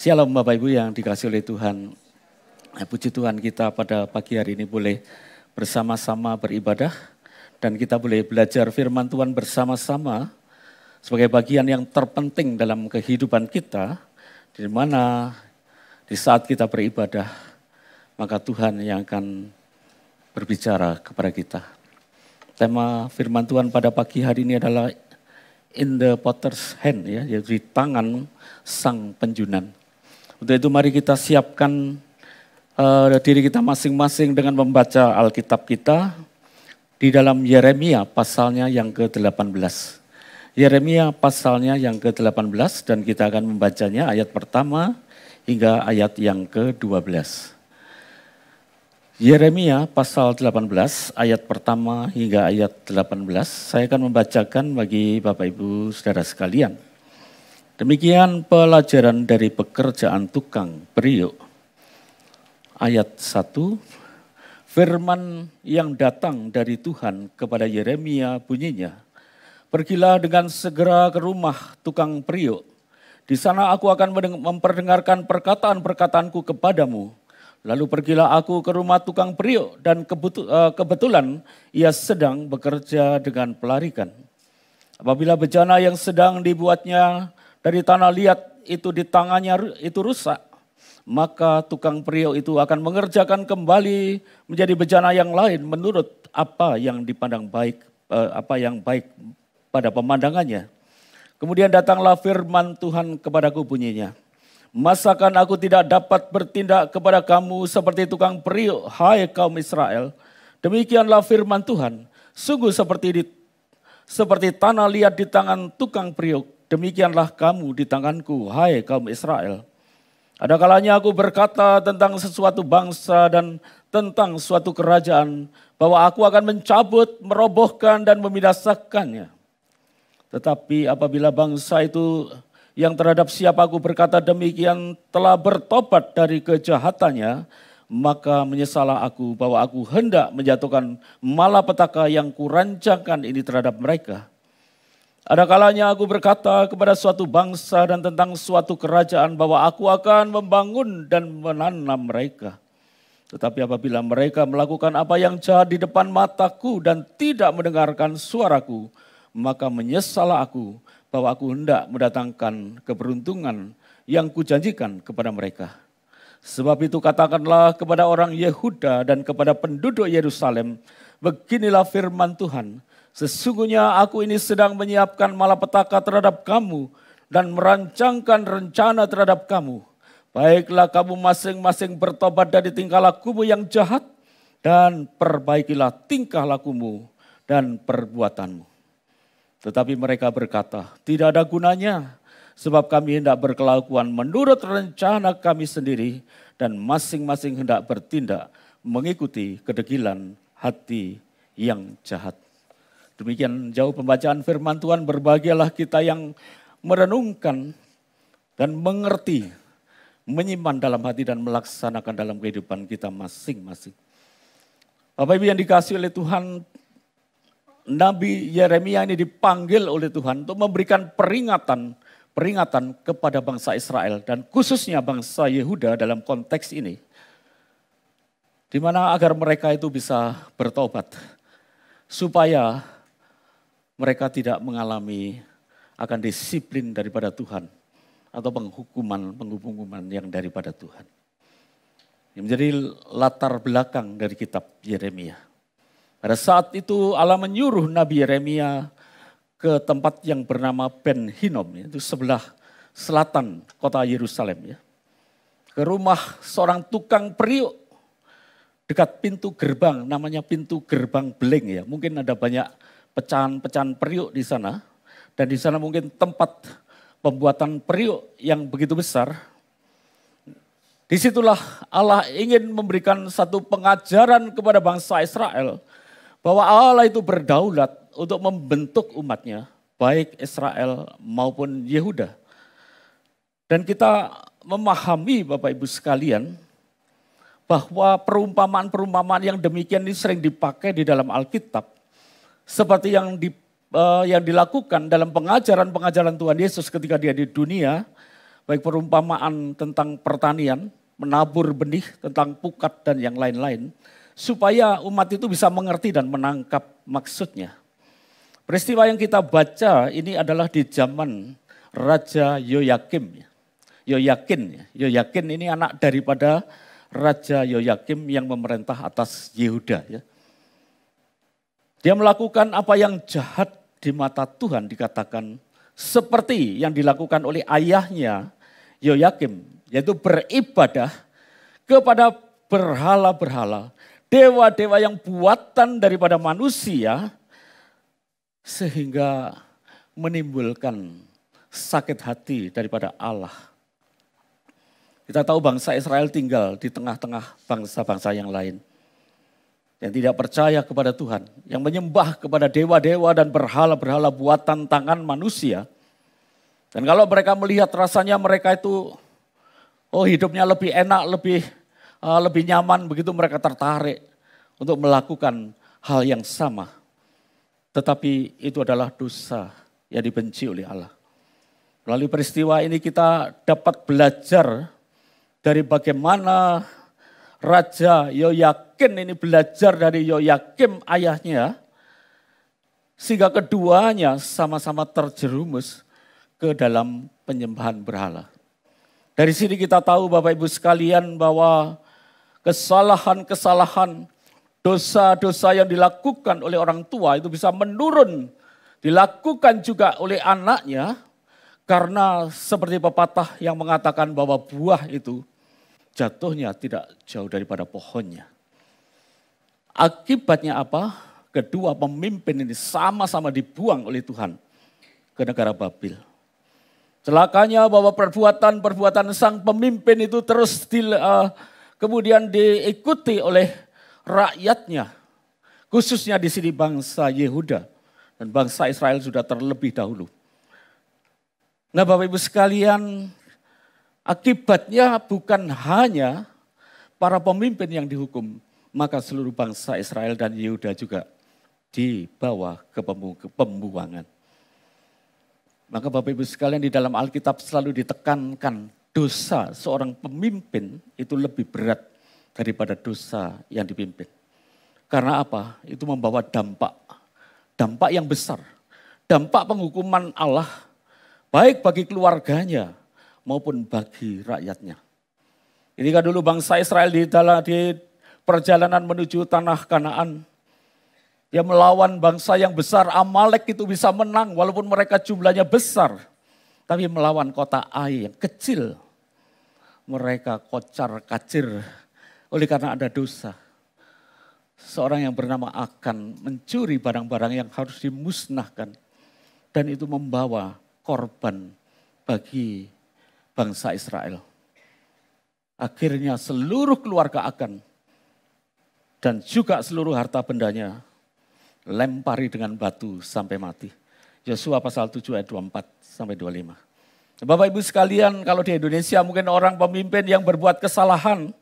Shalom Bapak Ibu yang dikasihi oleh Tuhan. Puji Tuhan kita pada pagi hari ini boleh bersama-sama beribadah. Dan kita boleh belajar firman Tuhan bersama-sama sebagai bagian yang terpenting dalam kehidupan kita. Di mana di saat kita beribadah, maka Tuhan yang akan berbicara kepada kita. Tema firman Tuhan pada pagi hari ini adalah in the potter's hand, ya, yaitu di tangan sang penjunan. Untuk itu mari kita siapkan diri kita masing-masing dengan membaca Alkitab kita di dalam Yeremia pasalnya yang ke-18. Yeremia pasalnya yang ke-18 dan kita akan membacanya ayat pertama hingga ayat yang ke-12. Yeremia pasal 18 ayat pertama hingga ayat 18. Saya akan membacakan bagi Bapak Ibu Saudara sekalian. Demikian pelajaran dari pekerjaan tukang periuk. Ayat 1, firman yang datang dari Tuhan kepada Yeremia bunyinya, pergilah dengan segera ke rumah tukang periuk. Di sana aku akan memperdengarkan perkataan-perkataanku kepadamu. Lalu pergilah aku ke rumah tukang periuk dan kebetulan ia sedang bekerja dengan pelarikan. Apabila bejana yang sedang dibuatnya dari tanah liat itu di tangannya itu rusak, maka tukang periuk itu akan mengerjakan kembali menjadi bejana yang lain menurut apa yang dipandang baik, apa yang baik pada pemandangannya. Kemudian datanglah firman Tuhan kepadaku bunyinya, masakan aku tidak dapat bertindak kepada kamu seperti tukang periuk, hai kaum Israel? Demikianlah firman Tuhan, sungguh seperti tanah liat di tangan tukang periuk, demikianlah kamu di tanganku, hai kaum Israel. Ada kalanya aku berkata tentang sesuatu bangsa dan tentang suatu kerajaan, bahwa aku akan mencabut, merobohkan dan membinasakannya. Tetapi apabila bangsa itu yang terhadap siapa aku berkata demikian telah bertobat dari kejahatannya, maka menyesalah aku bahwa aku hendak menjatuhkan malapetaka yang kurancangkan ini terhadap mereka. Ada kalanya aku berkata kepada suatu bangsa dan tentang suatu kerajaan bahwa aku akan membangun dan menanam mereka. Tetapi apabila mereka melakukan apa yang jahat di depan mataku dan tidak mendengarkan suaraku, maka menyesalah aku bahwa aku hendak mendatangkan keberuntungan yang kujanjikan kepada mereka. Sebab itu katakanlah kepada orang Yehuda dan kepada penduduk Yerusalem, beginilah firman Tuhan, sesungguhnya aku ini sedang menyiapkan malapetaka terhadap kamu dan merancangkan rencana terhadap kamu. Baiklah kamu masing-masing bertobat dari tingkah lakumu yang jahat dan perbaikilah tingkah lakumu dan perbuatanmu. Tetapi mereka berkata, tidak ada gunanya sebab kami hendak berkelakuan menurut rencana kami sendiri dan masing-masing hendak bertindak mengikuti kedegilan hati yang jahat. Demikian jauh pembacaan firman Tuhan, berbahagialah kita yang merenungkan dan mengerti, menyimpan dalam hati dan melaksanakan dalam kehidupan kita masing-masing. Bapak Ibu yang dikasihi oleh Tuhan, Nabi Yeremia ini dipanggil oleh Tuhan untuk memberikan peringatan kepada bangsa Israel dan khususnya bangsa Yehuda dalam konteks ini. Di mana agar mereka itu bisa bertobat supaya mereka tidak mengalami akan disiplin daripada Tuhan atau penghukuman yang daripada Tuhan. Yang menjadi latar belakang dari kitab Yeremia. Pada saat itu Allah menyuruh Nabi Yeremia ke tempat yang bernama Ben Hinnom, itu sebelah selatan kota Yerusalem, ya. Ke rumah seorang tukang periuk dekat pintu gerbang, namanya pintu gerbang beling, ya. Mungkin ada banyak pecahan-pecahan periuk di sana, dan di sana mungkin tempat pembuatan periuk yang begitu besar. Disitulah Allah ingin memberikan satu pengajaran kepada bangsa Israel, bahwa Allah itu berdaulat untuk membentuk umatnya, baik Israel maupun Yehuda. Dan kita memahami Bapak Ibu sekalian, bahwa perumpamaan-perumpamaan yang demikian ini sering dipakai di dalam Alkitab. Seperti yang dilakukan dalam pengajaran-pengajaran Tuhan Yesus ketika dia di dunia, baik perumpamaan tentang pertanian, menabur benih, tentang pukat dan yang lain-lain, supaya umat itu bisa mengerti dan menangkap maksudnya. Peristiwa yang kita baca ini adalah di zaman Raja Yoyakim. Yoyakin ini anak daripada Raja Yoyakim yang memerintah atas Yehuda. Ya. Dia melakukan apa yang jahat di mata Tuhan, dikatakan seperti yang dilakukan oleh ayahnya Yoyakim, yaitu beribadah kepada berhala-berhala, dewa-dewa yang buatan daripada manusia, sehingga menimbulkan sakit hati daripada Allah. Kita tahu bangsa Israel tinggal di tengah-tengah bangsa-bangsa yang lain. Yang tidak percaya kepada Tuhan, yang menyembah kepada dewa-dewa dan berhala-berhala buatan tangan manusia. Dan kalau mereka melihat rasanya mereka itu, hidupnya lebih enak, lebih nyaman, begitu mereka tertarik untuk melakukan hal yang sama. Tetapi itu adalah dosa yang dibenci oleh Allah. Melalui peristiwa ini kita dapat belajar dari bagaimana Raja Yoyakin ini belajar dari Yoyakim ayahnya, sehingga keduanya sama-sama terjerumus ke dalam penyembahan berhala. Dari sini kita tahu Bapak Ibu sekalian bahwa kesalahan-kesalahan, dosa-dosa yang dilakukan oleh orang tua itu bisa menurun, dilakukan juga oleh anaknya, karena seperti pepatah yang mengatakan bahwa buah itu jatuhnya tidak jauh daripada pohonnya. Akibatnya apa? Kedua pemimpin ini sama-sama dibuang oleh Tuhan ke negara Babil. Celakanya bahwa perbuatan-perbuatan sang pemimpin itu terus kemudian diikuti oleh rakyatnya. Khususnya di sini bangsa Yehuda dan bangsa Israel sudah terlebih dahulu. Nah Bapak Ibu sekalian, akibatnya bukan hanya para pemimpin yang dihukum, maka seluruh bangsa Israel dan Yehuda juga dibawa ke pembuangan. Maka Bapak Ibu sekalian, di dalam Alkitab selalu ditekankan dosa seorang pemimpin itu lebih berat daripada dosa yang dipimpin. Karena apa? Itu membawa dampak yang besar. Dampak penghukuman Allah baik bagi keluarganya maupun bagi rakyatnya. Ketika dulu bangsa Israel di perjalanan menuju tanah Kanaan, dia melawan bangsa yang besar, Amalek itu bisa menang walaupun mereka jumlahnya besar. Tapi melawan kota Ai yang kecil, mereka kocar kacir oleh karena ada dosa. Seorang yang bernama Akan mencuri barang-barang yang harus dimusnahkan. Dan itu membawa korban bagi bangsa Israel. Akhirnya seluruh keluarga Akan dan juga seluruh harta bendanya lempari dengan batu sampai mati. Yosua pasal 7 ayat 24 sampai 25. Bapak Ibu sekalian, kalau di Indonesia mungkin orang pemimpin yang berbuat kesalahan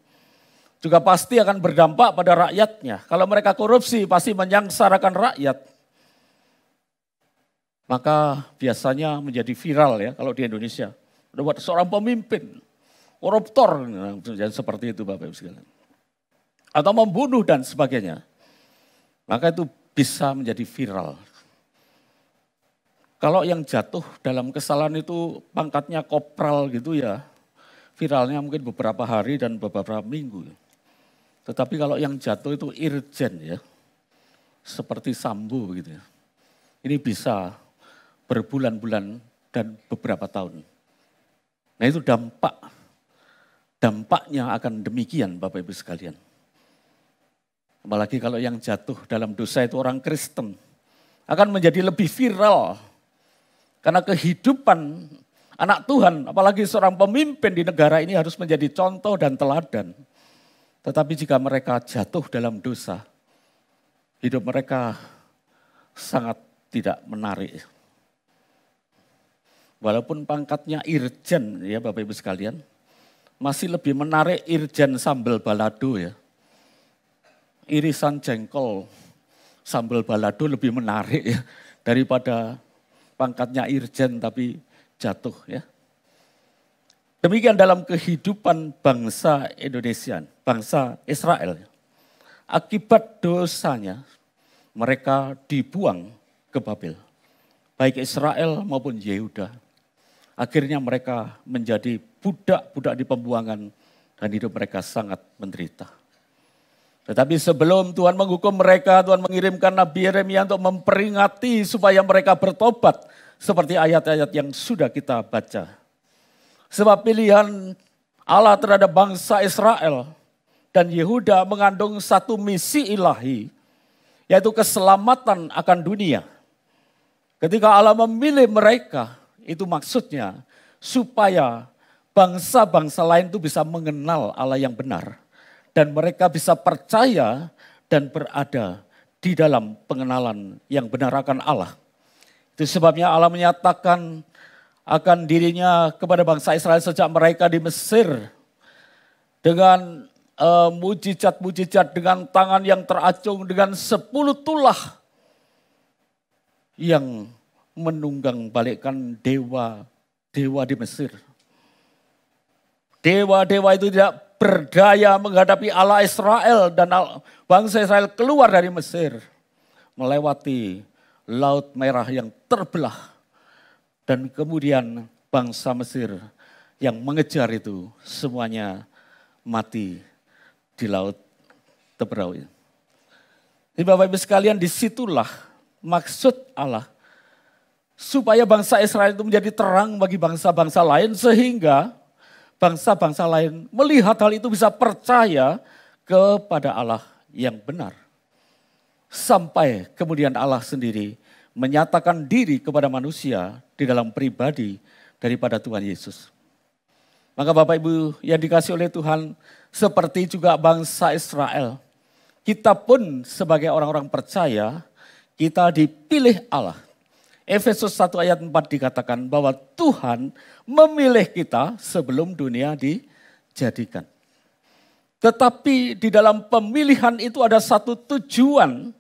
juga pasti akan berdampak pada rakyatnya. Kalau mereka korupsi pasti menyangsarakan rakyat. Maka biasanya menjadi viral ya kalau di Indonesia. Buat seorang pemimpin, koruptor, dan seperti itu Bapak Ibu sekalian. Atau membunuh dan sebagainya. Maka itu bisa menjadi viral. Kalau yang jatuh dalam kesalahan itu pangkatnya kopral gitu ya, viralnya mungkin beberapa hari dan beberapa minggu. Tetapi kalau yang jatuh itu irjen ya, seperti Sambo gitu ya. Ini bisa berbulan-bulan dan beberapa tahun. Nah itu dampaknya akan demikian Bapak Ibu sekalian. Apalagi kalau yang jatuh dalam dosa itu orang Kristen, akan menjadi lebih viral. Karena kehidupan anak Tuhan, apalagi seorang pemimpin di negara ini harus menjadi contoh dan teladan. Tetapi jika mereka jatuh dalam dosa, hidup mereka sangat tidak menarik. Walaupun pangkatnya irjen ya Bapak Ibu sekalian, masih lebih menarik irjen sambal balado ya. Irisan jengkol sambal balado lebih menarik ya, daripada pangkatnya irjen tapi jatuh ya. Demikian dalam kehidupan bangsa Indonesia, bangsa Israel. Akibat dosanya mereka dibuang ke Babel. Baik Israel maupun Yehuda. Akhirnya mereka menjadi budak-budak di pembuangan dan hidup mereka sangat menderita. Tetapi sebelum Tuhan menghukum mereka, Tuhan mengirimkan Nabi Yeremia untuk memperingati supaya mereka bertobat. Seperti ayat-ayat yang sudah kita baca. Sebab pilihan Allah terhadap bangsa Israel dan Yehuda mengandung satu misi ilahi, yaitu keselamatan akan dunia. Ketika Allah memilih mereka, itu maksudnya supaya bangsa-bangsa lain itu bisa mengenal Allah yang benar. Dan mereka bisa percaya dan berada di dalam pengenalan yang benar akan Allah. Itu sebabnya Allah menyatakan akan dirinya kepada bangsa Israel sejak mereka di Mesir. Dengan mujizat-mujizat, dengan tangan yang teracung, dengan 10 tulah yang menunggang balikkan dewa-dewa di Mesir. Dewa-dewa itu tidak berdaya menghadapi Allah Israel dan bangsa Israel keluar dari Mesir. Melewati Laut Merah yang terbelah. Dan kemudian bangsa Mesir yang mengejar itu semuanya mati di Laut Teberau. Jadi Bapak Ibu sekalian, disitulah maksud Allah. Supaya bangsa Israel itu menjadi terang bagi bangsa-bangsa lain sehingga bangsa-bangsa lain melihat hal itu bisa percaya kepada Allah yang benar. Sampai kemudian Allah sendiri menyatakan diri kepada manusia di dalam pribadi daripada Tuhan Yesus. Maka Bapak Ibu yang dikasih oleh Tuhan, seperti juga bangsa Israel, kita pun sebagai orang-orang percaya, kita dipilih Allah. Efesus 1 ayat 4 dikatakan bahwa Tuhan memilih kita sebelum dunia dijadikan. Tetapi di dalam pemilihan itu ada satu tujuan,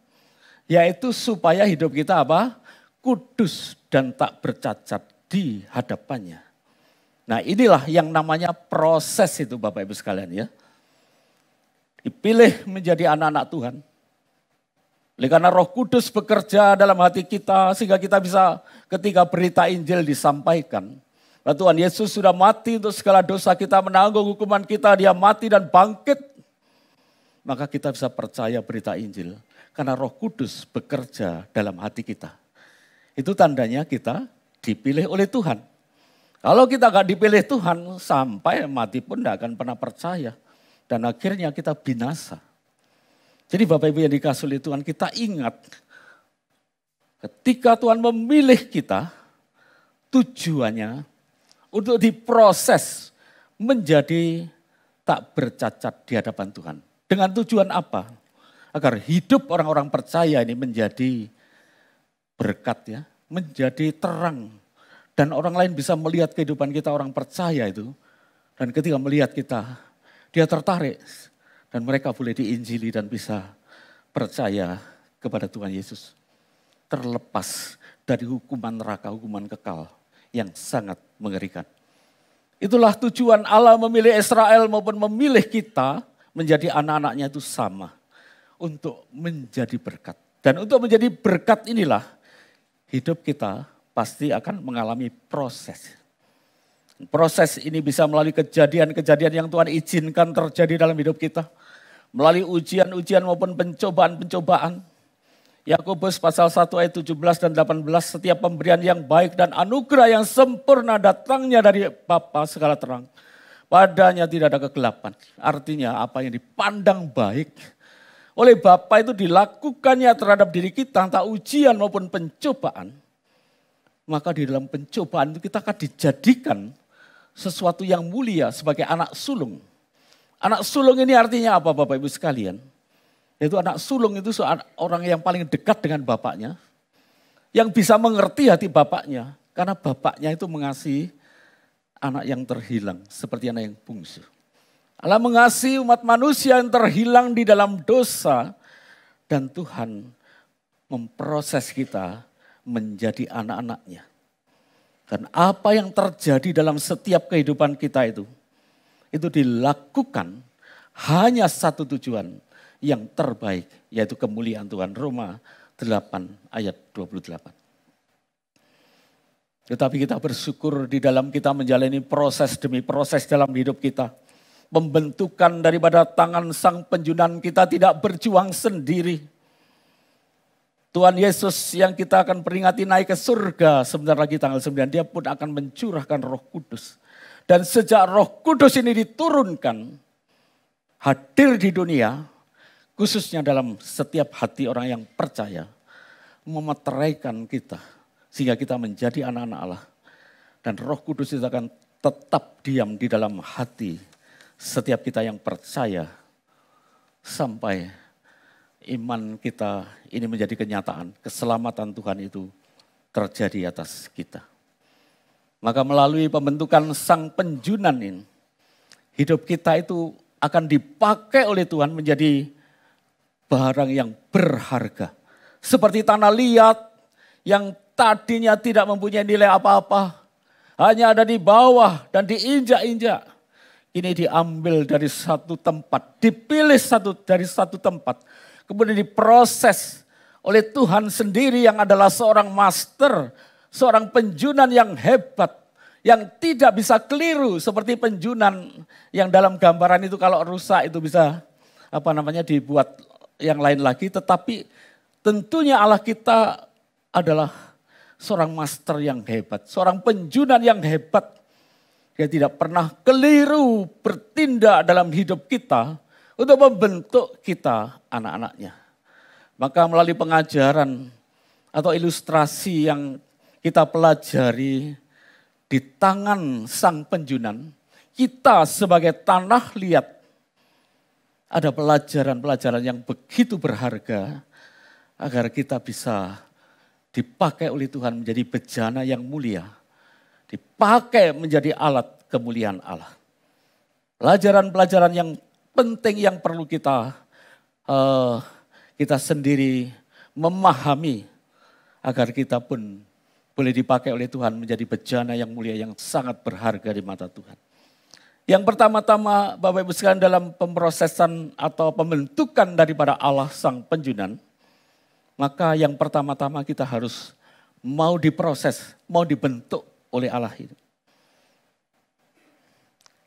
yaitu supaya hidup kita apa? Kudus dan tak bercacat di hadapannya. Nah inilah yang namanya proses itu Bapak Ibu sekalian ya. Dipilih menjadi anak-anak Tuhan. Oleh karena Roh Kudus bekerja dalam hati kita sehingga kita bisa ketika berita Injil disampaikan. Bahwa Tuhan Yesus sudah mati untuk segala dosa kita, menanggung hukuman kita, dia mati dan bangkit. Maka kita bisa percaya berita Injil. Karena Roh Kudus bekerja dalam hati kita. Itu tandanya kita dipilih oleh Tuhan. Kalau kita gak dipilih Tuhan, sampai mati pun gak akan pernah percaya. Dan akhirnya kita binasa. Jadi Bapak Ibu yang dikasih oleh Tuhan, kita ingat. Ketika Tuhan memilih kita, tujuannya untuk diproses menjadi tak bercacat di hadapan Tuhan. Dengan tujuan apa? Agar hidup orang-orang percaya ini menjadi berkat ya, menjadi terang. Dan orang lain bisa melihat kehidupan kita orang percaya itu. Dan ketika melihat kita, dia tertarik. Dan mereka boleh diinjili dan bisa percaya kepada Tuhan Yesus. Terlepas dari hukuman neraka, hukuman kekal yang sangat mengerikan. Itulah tujuan Allah memilih Israel maupun memilih kita menjadi anak-anaknya itu sama. Untuk menjadi berkat. Dan untuk menjadi berkat inilah hidup kita pasti akan mengalami proses. Proses ini bisa melalui kejadian-kejadian yang Tuhan izinkan terjadi dalam hidup kita. Melalui ujian-ujian maupun pencobaan-pencobaan. Yakobus pasal 1 ayat 17 dan 18, setiap pemberian yang baik dan anugerah yang sempurna datangnya dari Bapa segala terang. Padanya tidak ada kegelapan. Artinya apa yang dipandang baik oleh Bapa itu dilakukannya terhadap diri kita, entah ujian maupun pencobaan. Maka di dalam pencobaan itu kita akan dijadikan sesuatu yang mulia sebagai anak sulung. Anak sulung ini artinya apa Bapak Ibu sekalian? Yaitu anak sulung itu orang yang paling dekat dengan bapaknya. Yang bisa mengerti hati bapaknya. Karena bapaknya itu mengasihi anak yang terhilang seperti anak yang bungsu. Allah mengasihi umat manusia yang terhilang di dalam dosa. Dan Tuhan memproses kita menjadi anak-anaknya. Dan apa yang terjadi dalam setiap kehidupan kita itu dilakukan hanya satu tujuan yang terbaik, yaitu kemuliaan Tuhan. Roma 8 ayat 28. Tetapi kita bersyukur di dalam kita menjalani proses demi proses dalam hidup kita. Pembentukan daripada tangan Sang Penjunan, kita tidak berjuang sendiri. Tuhan Yesus yang kita akan peringati naik ke surga sebentar lagi tanggal 9, dia pun akan mencurahkan Roh Kudus. Dan sejak Roh Kudus ini diturunkan, hadir di dunia, khususnya dalam setiap hati orang yang percaya, memeteraikan kita, sehingga kita menjadi anak-anak Allah. Dan Roh Kudus itu akan tetap diam di dalam hati setiap kita yang percaya, sampai iman kita ini menjadi kenyataan, keselamatan Tuhan itu terjadi atas kita. Maka melalui pembentukan Sang Penjunan ini, hidup kita itu akan dipakai oleh Tuhan menjadi barang yang berharga. Seperti tanah liat yang tadinya tidak mempunyai nilai apa-apa, hanya ada di bawah dan diinjak-injak. Ini diambil dari satu tempat, dipilih dari satu tempat, kemudian diproses oleh Tuhan sendiri yang adalah seorang master, seorang penjunan yang hebat, yang tidak bisa keliru seperti penjunan yang dalam gambaran itu kalau rusak itu bisa dibuat yang lain lagi, tetapi tentunya Allah kita adalah seorang master yang hebat, seorang penjunan yang hebat. Dia tidak pernah keliru bertindak dalam hidup kita untuk membentuk kita anak-anaknya. Maka melalui pengajaran atau ilustrasi yang kita pelajari di tangan Sang Penjunan, kita sebagai tanah liat, ada pelajaran-pelajaran yang begitu berharga agar kita bisa dipakai oleh Tuhan menjadi bejana yang mulia, dipakai menjadi alat kemuliaan Allah. Pelajaran-pelajaran yang penting yang perlu kita sendiri memahami agar kita pun boleh dipakai oleh Tuhan menjadi bejana yang mulia yang sangat berharga di mata Tuhan. Yang pertama-tama Bapak Ibu sekalian, dalam pemrosesan atau pembentukan daripada Allah Sang Penjunan, maka yang pertama-tama kita harus mau diproses, mau dibentuk oleh Allah itu.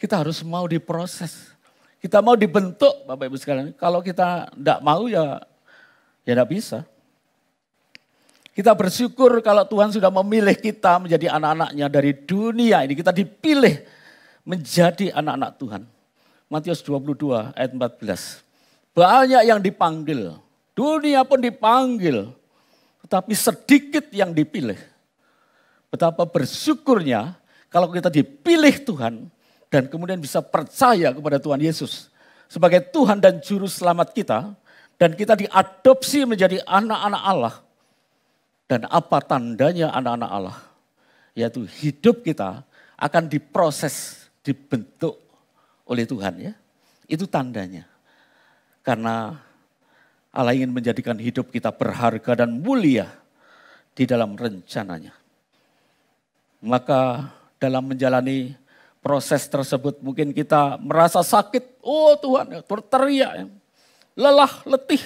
Kita harus mau diproses. Kita mau dibentuk Bapak Ibu sekalian. Kalau kita tidak mau ya tidak bisa. Kita bersyukur kalau Tuhan sudah memilih kita menjadi anak-anaknya dari dunia ini. Kita dipilih menjadi anak-anak Tuhan. Matius 22 ayat 14. Banyak yang dipanggil. Dunia pun dipanggil. Tetapi sedikit yang dipilih. Betapa bersyukurnya kalau kita dipilih Tuhan dan kemudian bisa percaya kepada Tuhan Yesus sebagai Tuhan dan Juru Selamat kita. Dan kita diadopsi menjadi anak-anak Allah. Dan apa tandanya anak-anak Allah? Yaitu hidup kita akan diproses, dibentuk oleh Tuhan ya. Itu tandanya. Karena Allah ingin menjadikan hidup kita berharga dan mulia di dalam rencananya. Maka dalam menjalani proses tersebut mungkin kita merasa sakit. Oh Tuhan, berteriak, lelah, letih,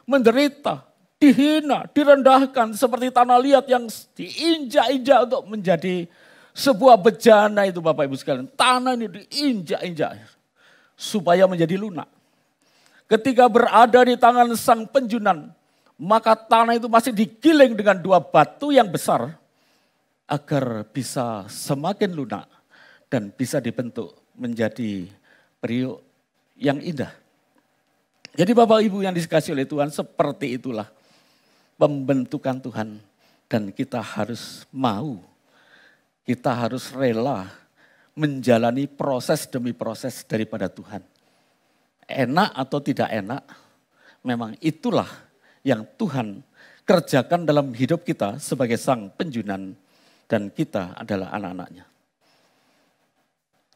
menderita, dihina, direndahkan seperti tanah liat yang diinjak-injak untuk menjadi sebuah bejana itu Bapak Ibu sekalian. Tanah ini diinjak-injak supaya menjadi lunak. Ketika berada di tangan Sang Penjunan, maka tanah itu masih digiling dengan dua batu yang besar agar bisa semakin lunak dan bisa dibentuk menjadi periuk yang indah. Jadi Bapak Ibu yang dikasihi oleh Tuhan, seperti itulah pembentukan Tuhan. Dan kita harus mau, kita harus rela menjalani proses demi proses daripada Tuhan. Enak atau tidak enak, memang itulah yang Tuhan kerjakan dalam hidup kita sebagai Sang Penjunan dan kita adalah anak-anaknya.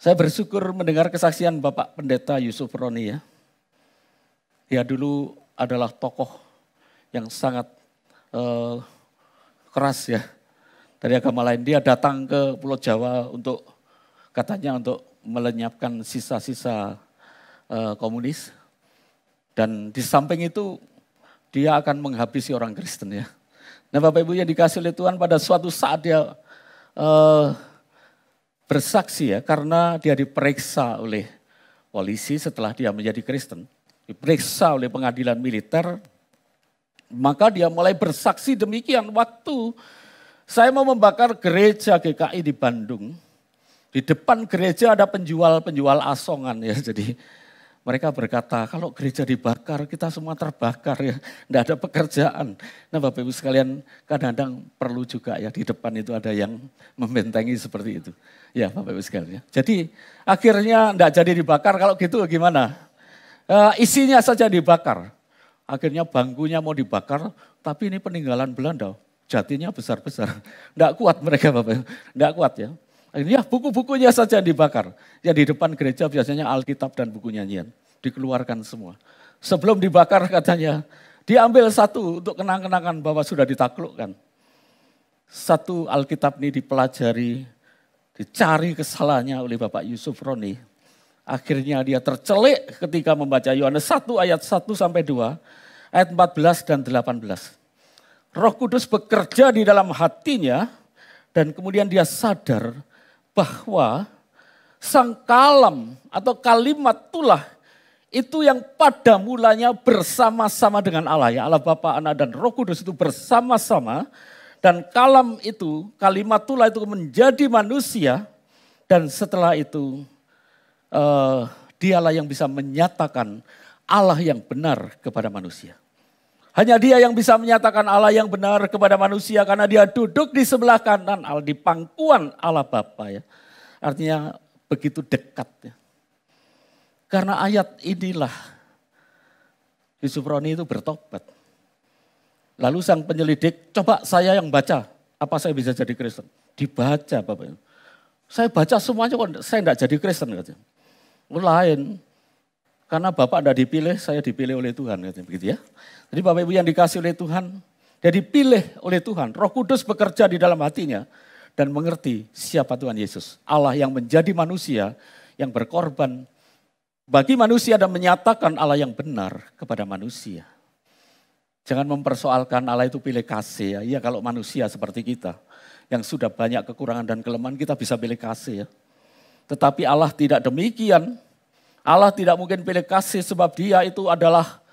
Saya bersyukur mendengar kesaksian Bapak Pendeta Yusuf Roni ya. Dia dulu adalah tokoh yang sangat keras ya. dari agama lain. Dia datang ke Pulau Jawa katanya untuk melenyapkan sisa-sisa komunis. Dan di samping itu dia akan menghabisi orang Kristen ya. Nah Bapak Ibu yang dikasih oleh Tuhan, pada suatu saat dia bersaksi ya, karena dia diperiksa oleh polisi setelah dia menjadi Kristen. Diperiksa oleh pengadilan militer, maka dia mulai bersaksi demikian. Waktu saya mau membakar gereja GKI di Bandung, di depan gereja ada penjual asongan ya, jadi mereka berkata, kalau gereja dibakar, kita semua terbakar ya. Tidak ada pekerjaan. Nah Bapak Ibu sekalian, kadang-kadang perlu juga ya, di depan itu ada yang membentengi seperti itu. Ya Bapak Ibu sekalian. Jadi akhirnya tidak jadi dibakar, kalau gitu gimana? Isinya saja dibakar. Akhirnya bangkunya mau dibakar, tapi ini peninggalan Belanda. Jatinya besar-besar. Tidak kuat mereka Bapak Ibu, tidak kuat ya. Akhirnya buku-bukunya saja dibakar. Ya di depan gereja biasanya Alkitab dan buku nyanyian. Dikeluarkan semua. Sebelum dibakar katanya, diambil satu untuk kenang-kenangan bahwa sudah ditaklukkan. Satu Alkitab ini dipelajari, dicari kesalahannya oleh Bapak Yusuf Roni. Akhirnya dia tercelik ketika membaca Yohanes 1 ayat 1 sampai 2, ayat 14 dan 18. Roh Kudus bekerja di dalam hatinya dan kemudian dia sadar bahwa sang kalam atau kalimat tulah itu yang pada mulanya bersama-sama dengan Allah. Ya Allah Bapa, Anak dan Roh Kudus itu bersama-sama. Dan kalam itu, kalimat tulah itu menjadi manusia. Dan setelah itu dialah yang bisa menyatakan Allah yang benar kepada manusia. Hanya dia yang bisa menyatakan Allah yang benar kepada manusia karena dia duduk di sebelah kanan Allah, di pangkuan Allah Bapa ya. Artinya begitu dekat ya. Karena ayat inilah Yusuf Roni itu bertobat. Lalu sang penyelidik, coba saya yang baca, apa saya bisa jadi Kristen? Dibaca Bapak. Saya baca semuanya kok saya tidak jadi Kristen katanya. Lain. Karena Bapak tidak dipilih, saya dipilih oleh Tuhan. Begitu ya. Jadi Bapak Ibu yang dikasih oleh Tuhan, dia dipilih oleh Tuhan. Roh Kudus bekerja di dalam hatinya dan mengerti siapa Tuhan Yesus. Allah yang menjadi manusia, yang berkorban bagi manusia dan menyatakan Allah yang benar kepada manusia. Jangan mempersoalkan Allah itu pilih kasih ya. Iya kalau manusia seperti kita, yang sudah banyak kekurangan dan kelemahan kita bisa pilih kasih ya. Tetapi Allah tidak demikian. Allah tidak mungkin pilih kasih sebab dia itu adalah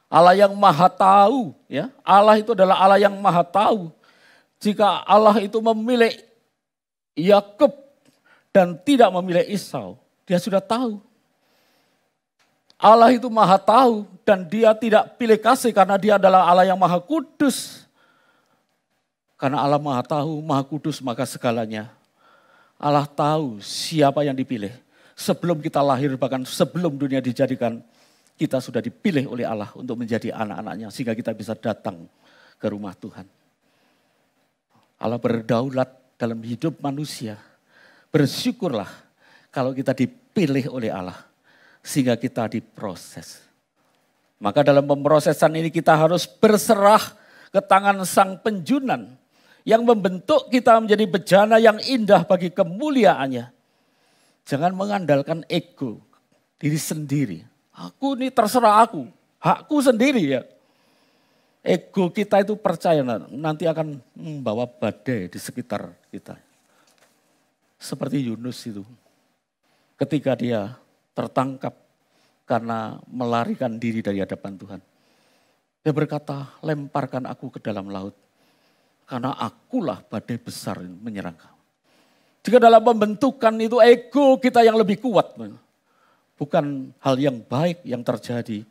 Allah yang maha tahu. Ya. Allah itu adalah Allah yang maha tahu. Jika Allah itu memilih Yakub dan tidak memilih Esau, dia sudah tahu. Allah itu maha tahu dan dia tidak pilih kasih karena dia adalah Allah yang maha kudus. Karena Allah maha tahu, maha kudus maka segalanya. Allah tahu siapa yang dipilih. Sebelum kita lahir, bahkan sebelum dunia dijadikan, kita sudah dipilih oleh Allah untuk menjadi anak-anaknya. Sehingga kita bisa datang ke rumah Tuhan. Allah berdaulat dalam hidup manusia. Bersyukurlah kalau kita dipilih oleh Allah. Sehingga kita diproses. Maka dalam pemrosesan ini kita harus berserah ke tangan sang penjunan. Yang membentuk kita menjadi bejana yang indah bagi kemuliaannya. Jangan mengandalkan ego, diri sendiri. Aku ini terserah aku, hakku sendiri ya. Ego kita itu percaya nanti akan membawa badai di sekitar kita. Seperti Yunus itu. Ketika dia tertangkap karena melarikan diri dari hadapan Tuhan. Dia berkata, lemparkan aku ke dalam laut. Karena akulah badai besar yang menyerang kau. Jika dalam pembentukan itu ego kita yang lebih kuat. Bukan hal yang baik yang terjadi.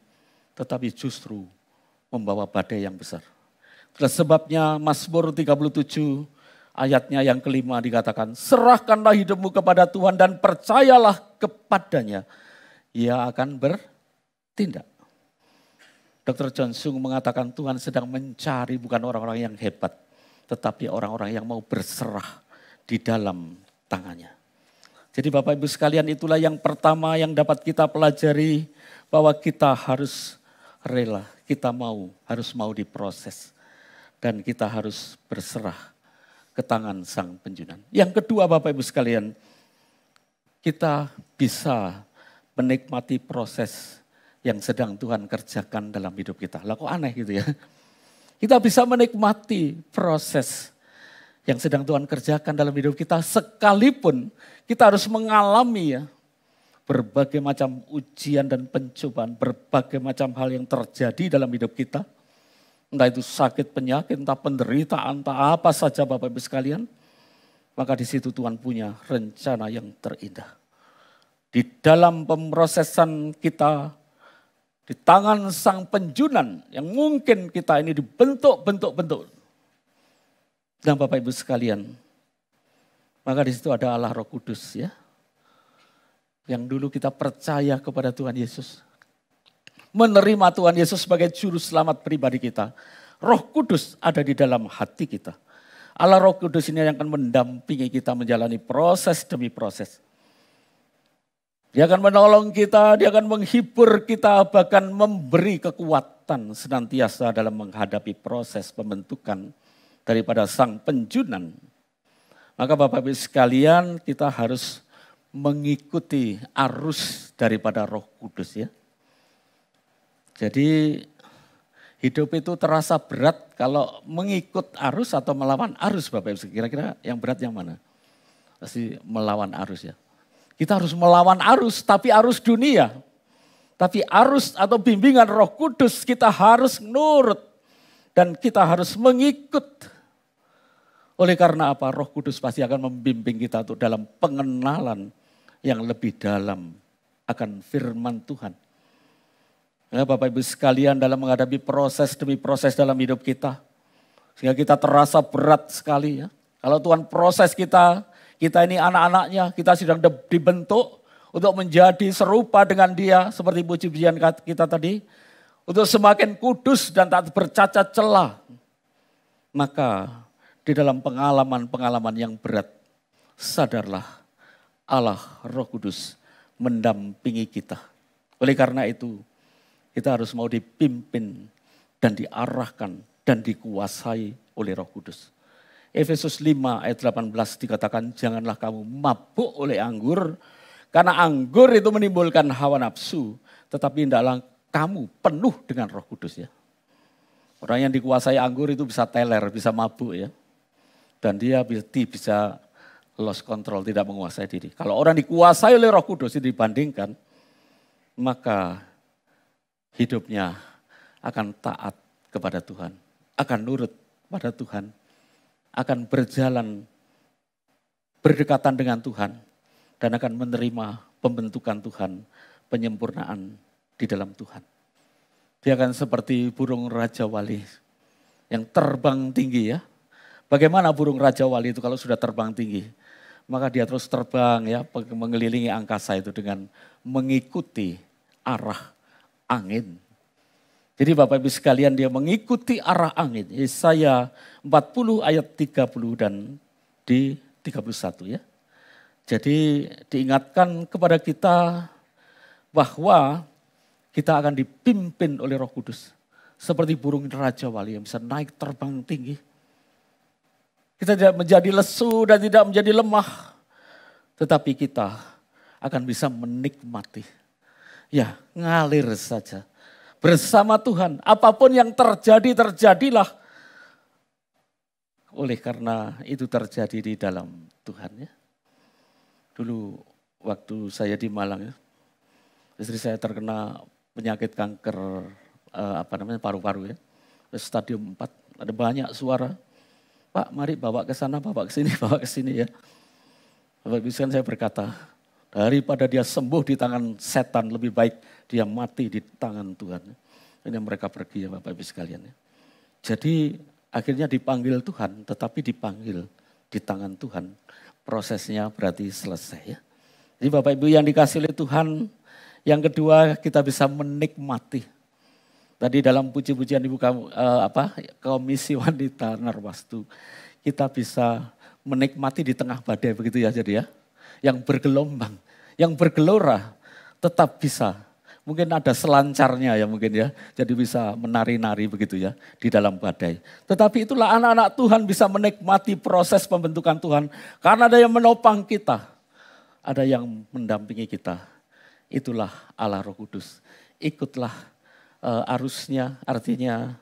Tetapi justru membawa badai yang besar. Itulah sebabnya Mazmur 37 ayatnya yang kelima dikatakan. Serahkanlah hidupmu kepada Tuhan dan percayalah kepadanya. Ia akan bertindak. Dr. John Sung mengatakan Tuhan sedang mencari bukan orang-orang yang hebat. Tetapi orang-orang yang mau berserah di dalam tangannya. Jadi Bapak Ibu sekalian itulah yang pertama yang dapat kita pelajari bahwa kita harus rela, kita harus mau diproses dan kita harus berserah ke tangan Sang Penjunan. Yang kedua Bapak Ibu sekalian, kita bisa menikmati proses yang sedang Tuhan kerjakan dalam hidup kita. Lah kok aneh gitu ya. Kita bisa menikmati proses yang sedang Tuhan kerjakan dalam hidup kita sekalipun kita harus mengalami ya berbagai macam ujian dan pencobaan, berbagai macam hal yang terjadi dalam hidup kita. Entah itu sakit, penyakit, entah penderitaan, entah apa saja Bapak Ibu sekalian. Maka di situ Tuhan punya rencana yang terindah. Di dalam pemrosesan kita, di tangan Sang Penjunan yang mungkin kita ini dibentuk-bentuk. Dan Bapak Ibu sekalian, maka di situ ada Allah Roh Kudus ya. Yang dulu kita percaya kepada Tuhan Yesus. Menerima Tuhan Yesus sebagai juru selamat pribadi kita. Roh Kudus ada di dalam hati kita. Allah Roh Kudus ini yang akan mendampingi kita menjalani proses demi proses. Dia akan menolong kita, dia akan menghibur kita, bahkan memberi kekuatan senantiasa dalam menghadapi proses pembentukan daripada Sang Penjunan. Maka Bapak Ibu sekalian, kita harus mengikuti arus daripada Roh Kudus ya. Jadi hidup itu terasa berat kalau mengikut arus atau melawan arus Bapak Ibu. Kira-kira yang berat yang mana? Pasti melawan arus ya. Kita harus melawan arus, tapi arus dunia. Tapi arus atau bimbingan Roh Kudus kita harus nurut. Dan kita harus mengikut. Oleh karena apa? Roh Kudus pasti akan membimbing kita untuk dalam pengenalan yang lebih dalam akan firman Tuhan. Ya, Bapak Ibu sekalian dalam menghadapi proses demi proses dalam hidup kita. Sehingga kita terasa berat sekali ya. Kalau Tuhan proses kita ini anak-anaknya, kita sedang dibentuk untuk menjadi serupa dengan Dia. Seperti puji-pujian kita tadi. Untuk semakin kudus dan tak bercacat celah. Maka di dalam pengalaman-pengalaman yang berat, sadarlah Allah Roh Kudus mendampingi kita. Oleh karena itu, kita harus mau dipimpin dan diarahkan dan dikuasai oleh Roh Kudus. Efesus 5 ayat 18 dikatakan, janganlah kamu mabuk oleh anggur, karena anggur itu menimbulkan hawa nafsu, tetapi hendaklah kamu penuh dengan Roh Kudus ya. Orang yang dikuasai anggur itu bisa teler, bisa mabuk ya. Dan dia bisa lost control, tidak menguasai diri. Kalau orang dikuasai oleh Roh Kudus itu dibandingkan, maka hidupnya akan taat kepada Tuhan, akan nurut pada Tuhan, akan berjalan berdekatan dengan Tuhan, dan akan menerima pembentukan Tuhan, penyempurnaan di dalam Tuhan. Dia akan seperti burung Raja Wali yang terbang tinggi ya. Bagaimana burung Raja Wali itu kalau sudah terbang tinggi? Maka dia terus terbang ya, mengelilingi angkasa itu dengan mengikuti arah angin. Jadi Bapak Ibu sekalian, dia mengikuti arah angin. Yesaya 40 ayat 30 dan di 31 ya. Jadi diingatkan kepada kita bahwa kita akan dipimpin oleh Roh Kudus. Seperti burung Raja Wali yang bisa naik terbang tinggi. Kita tidak menjadi lesu dan tidak menjadi lemah. Tetapi kita akan bisa menikmati. Ya, ngalir saja. Bersama Tuhan. Apapun yang terjadi, terjadilah. Oleh karena itu terjadi di dalam Tuhan ya. Dulu waktu saya di Malang ya. Istri saya terkena penyakit kanker paru-paru ya. Stadium 4. Ada banyak suara. Pak, mari bawa ke sana, bawa ke sini ya. Bapak Ibu sekalian, saya berkata, daripada dia sembuh di tangan setan, lebih baik dia mati di tangan Tuhan. Ini mereka pergi ya Bapak Ibu sekalian ya. Jadi akhirnya dipanggil Tuhan, tetapi dipanggil di tangan Tuhan. Prosesnya berarti selesai ya. Jadi Bapak Ibu yang dikasihi oleh Tuhan, yang kedua kita bisa menikmati. Tadi dalam puji-pujian Ibu Komisi Wanita Narwastu, kita bisa menikmati di tengah badai begitu ya jadi ya. Yang bergelombang, yang bergelora tetap bisa Mungkin ada selancarnya ya mungkin ya. Jadi bisa menari-nari begitu ya di dalam badai. Tetapi itulah anak-anak Tuhan bisa menikmati proses pembentukan Tuhan. Karena ada yang menopang kita. Ada yang mendampingi kita. Itulah Allah Roh Kudus. Ikutlah arusnya, artinya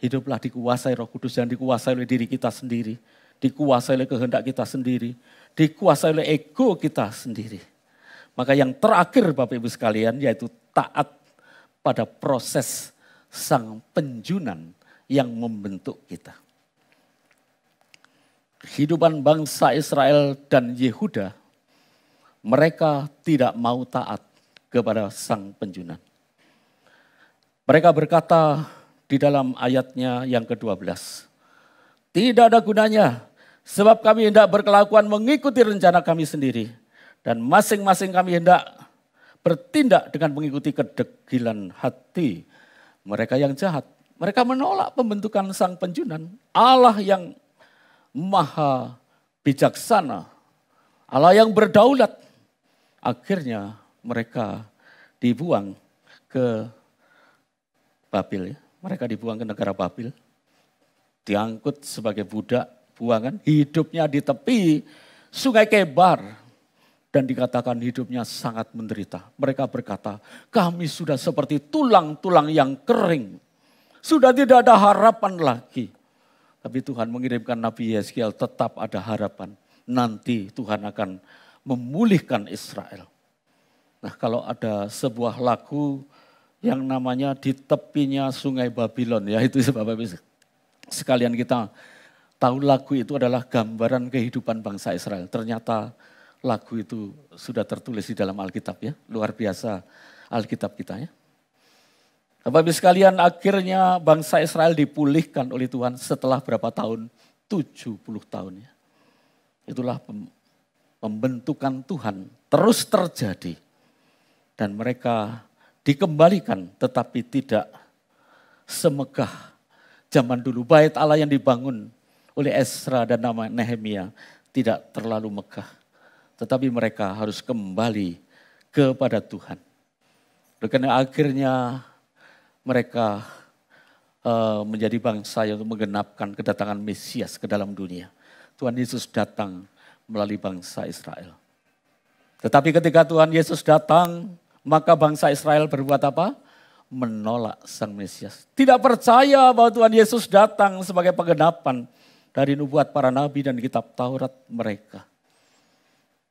hiduplah dikuasai Roh Kudus, yang dikuasai oleh diri kita sendiri. Dikuasai oleh kehendak kita sendiri. Dikuasai oleh ego kita sendiri. Maka yang terakhir Bapak Ibu sekalian yaitu taat pada proses sang penjunan yang membentuk kita. Kehidupan bangsa Israel dan Yehuda, mereka tidak mau taat kepada sang penjunan. Mereka berkata di dalam ayatnya yang ke-12, tidak ada gunanya sebab kami hendak berkelakuan mengikuti rencana kami sendiri. Dan masing-masing kami hendak bertindak dengan mengikuti kedegilan hati mereka yang jahat. Mereka menolak pembentukan sang penjunan. Allah yang maha bijaksana, Allah yang berdaulat. Akhirnya mereka dibuang ke Babil. Mereka dibuang ke negara Babil. Diangkut sebagai budak buangan. Hidupnya di tepi Sungai Kebar. Dan dikatakan hidupnya sangat menderita. Mereka berkata, kami sudah seperti tulang-tulang yang kering. Sudah tidak ada harapan lagi. Tapi Tuhan mengirimkan Nabi Yeskiel, tetap ada harapan. Nanti Tuhan akan memulihkan Israel. Nah, kalau ada sebuah lagu yang namanya di tepinya Sungai Babylon, ya itu Bapak-Ibu sekalian, kita tahu lagu itu adalah gambaran kehidupan bangsa Israel. Ternyata lagu itu sudah tertulis di dalam Alkitab ya. Luar biasa Alkitab kita ya. Bapak-Ibu sekalian, akhirnya bangsa Israel dipulihkan oleh Tuhan setelah berapa tahun? 70 tahun ya. Itulah pembentukan Tuhan terus terjadi. Dan mereka dikembalikan tetapi tidak semegah zaman dulu. Bait Allah yang dibangun oleh Ezra dan nama Nehemia tidak terlalu megah. Tetapi mereka harus kembali kepada Tuhan. Karena akhirnya mereka menjadi bangsa yang menggenapkan kedatangan Mesias ke dalam dunia. Tuhan Yesus datang melalui bangsa Israel. Tetapi ketika Tuhan Yesus datang, maka bangsa Israel berbuat apa? Menolak sang Mesias. Tidak percaya bahwa Tuhan Yesus datang sebagai penggenapan dari nubuat para nabi dan kitab Taurat mereka.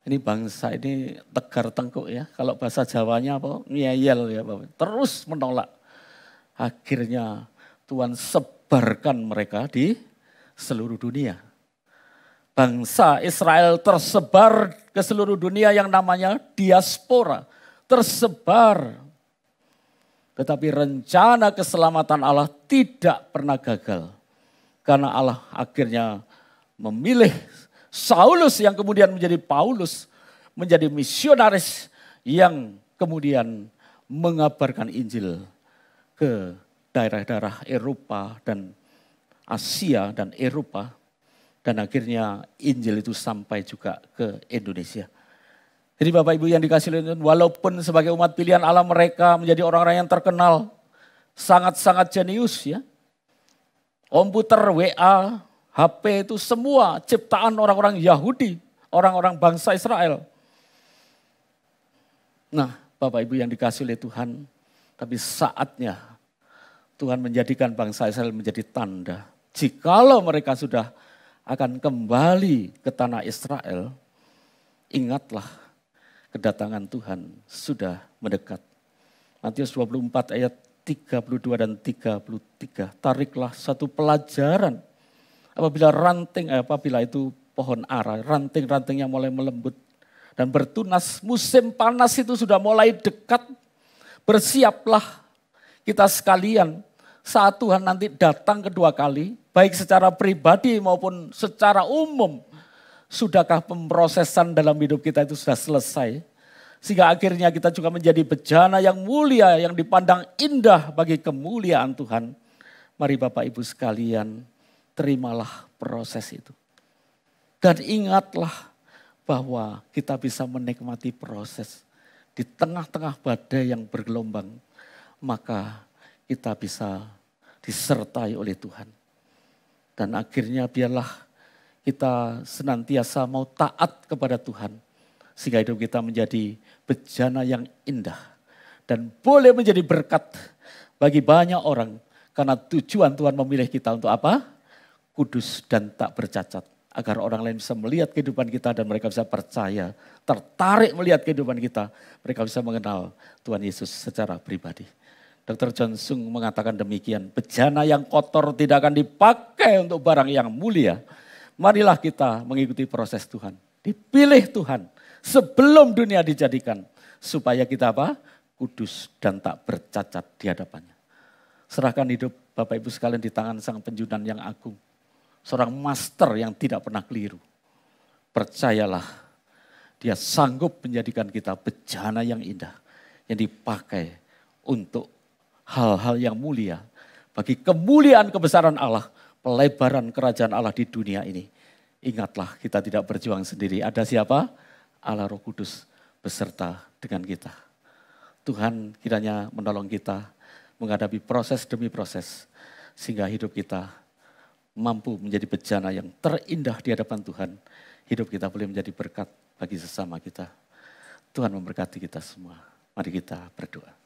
Ini bangsa ini tegar tengkuk ya. Kalau bahasa Jawanya apa? Ngeyel ya Bapak. Terus menolak. Akhirnya Tuhan sebarkan mereka di seluruh dunia. Bangsa Israel tersebar ke seluruh dunia yang namanya diaspora. Tersebar. Tetapi rencana keselamatan Allah tidak pernah gagal. Karena Allah akhirnya memilih Saulus yang kemudian menjadi Paulus, menjadi misionaris yang kemudian mengabarkan Injil ke daerah-daerah Eropa dan Asia dan Eropa. Dan akhirnya Injil itu sampai juga ke Indonesia. Jadi Bapak Ibu yang dikasihi oleh Tuhan, walaupun sebagai umat pilihan Allah mereka menjadi orang-orang yang terkenal, sangat-sangat jenius ya. Komputer, WA, HP itu semua ciptaan orang-orang Yahudi, orang-orang bangsa Israel. Nah, Bapak Ibu yang dikasihi oleh Tuhan, tapi saatnya Tuhan menjadikan bangsa Israel menjadi tanda. Jikalau mereka sudah akan kembali ke tanah Israel, ingatlah kedatangan Tuhan sudah mendekat. Matius 24 ayat 32 dan 33, tariklah satu pelajaran. Apabila itu pohon ara, ranting-rantingnya mulai melembut dan bertunas, musim panas itu sudah mulai dekat. Bersiaplah kita sekalian saat Tuhan nanti datang kedua kali, baik secara pribadi maupun secara umum. Sudahkah pemrosesan dalam hidup kita itu sudah selesai? Sehingga akhirnya kita juga menjadi bejana yang mulia, yang dipandang indah bagi kemuliaan Tuhan. Mari Bapak Ibu sekalian, terimalah proses itu. Dan ingatlah bahwa kita bisa menikmati proses. di tengah-tengah badai yang bergelombang, maka kita bisa disertai oleh Tuhan. Dan akhirnya biarlah kita senantiasa mau taat kepada Tuhan, sehingga hidup kita menjadi bejana yang indah. Dan boleh menjadi berkat bagi banyak orang, karena tujuan Tuhan memilih kita untuk apa? Kudus dan tak bercacat. Agar orang lain bisa melihat kehidupan kita dan mereka bisa percaya, tertarik melihat kehidupan kita. Mereka bisa mengenal Tuhan Yesus secara pribadi. Dr. John Sung mengatakan demikian, bejana yang kotor tidak akan dipakai untuk barang yang mulia. Marilah kita mengikuti proses Tuhan. Dipilih Tuhan sebelum dunia dijadikan. Supaya kita apa? Kudus dan tak bercacat di hadapannya. Serahkan hidup Bapak Ibu sekalian di tangan Sang Penjunan yang agung. Seorang master yang tidak pernah keliru. Percayalah, dia sanggup menjadikan kita bejana yang indah. Yang dipakai untuk hal-hal yang mulia. Bagi kemuliaan kebesaran Allah, pelebaran kerajaan Allah di dunia ini. Ingatlah, kita tidak berjuang sendiri. Ada siapa? Allah Roh Kudus beserta dengan kita. Tuhan kiranya menolong kita menghadapi proses demi proses. Sehingga hidup kita mampu menjadi bejana yang terindah di hadapan Tuhan. Hidup kita boleh menjadi berkat bagi sesama kita. Tuhan memberkati kita semua. Mari kita berdoa.